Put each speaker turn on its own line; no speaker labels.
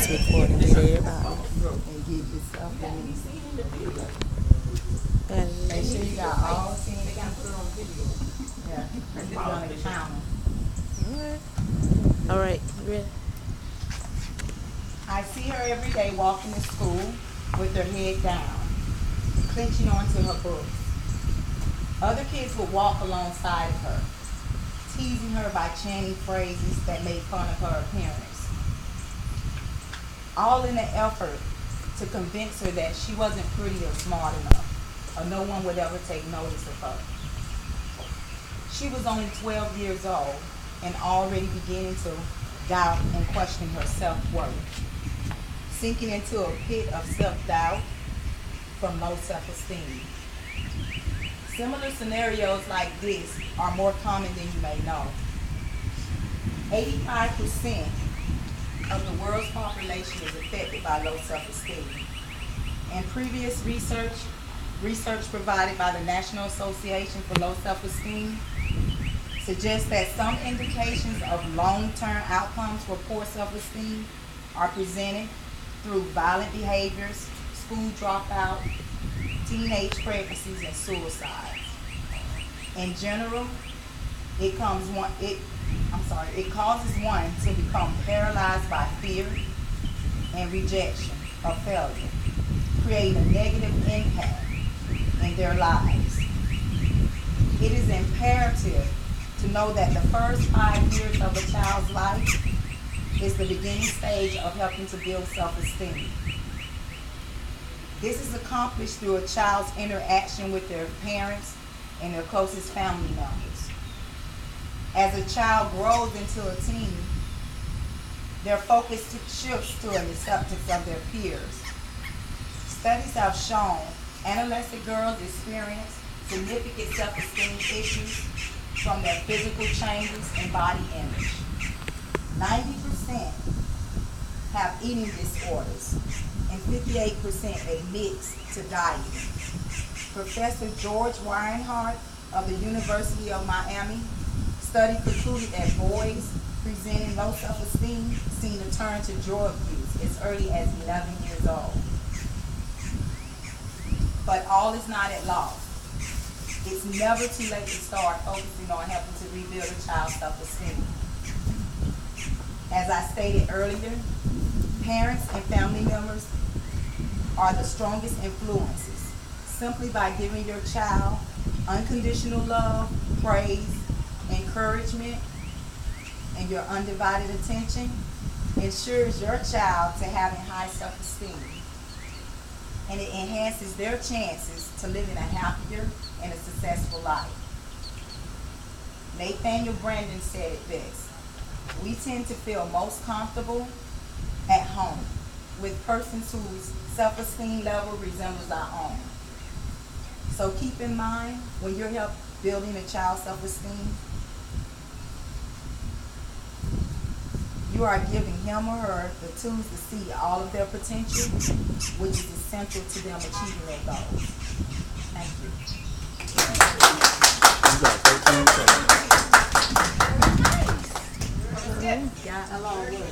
this recording with everybody.
And get this stuff in.
And
Make sure you got all 10 people on video. Yeah, we're gonna count them.
all right, you ready?
I see her every day walking to school with her head down, clenching onto her books. Other kids would walk alongside of her, teasing her by chanting phrases that made fun of her appearance, all in an effort to convince her that she wasn't pretty or smart enough, or no one would ever take notice of her. She was only 12 years old and already beginning to doubt and question her self-worth, sinking into a pit of self-doubt from low self-esteem. Similar scenarios like this are more common than you may know. 85% of the world's population is affected by low self-esteem. And previous research provided by the National Association for Low Self-Esteem suggests that some indications of long-term outcomes for poor self-esteem are presented through violent behaviors, school dropout, teenage pregnancies, and suicides. In general, it causes one to become paralyzed by fear and rejection or failure, creating a negative impact in their lives. It is imperative to know that the first 5 years of a child's life is the beginning stage of helping to build self-esteem. This is accomplished through a child's interaction with their parents and their closest family members. As a child grows into a teen, their focus shifts to an acceptance of their peers. Studies have shown adolescent girls experience significant self-esteem issues from their physical changes in body image. 90% have eating disorders, and 58% admits to dieting. Professor George Weinhardt of the University of Miami study concluded that boys presenting low self-esteem seem to turn to drug use as early as 11 years old. But all is not at loss. It's never too late to start focusing on helping to rebuild a child's self-esteem. As I stated earlier, parents and family members are the strongest influences. Simply by giving your child unconditional love, praise, encouragement, and your undivided attention ensures your child to having high self-esteem. And it enhances their chances to living a happier and a successful life. Nathaniel Brandon said it best: we tend to feel most comfortable at home with persons whose self-esteem level resembles our own. So keep in mind, when you're building a child's self-esteem, you are giving him or her the tools to see all of their potential, which is essential to them achieving their goals. Thank you.
Got a long way.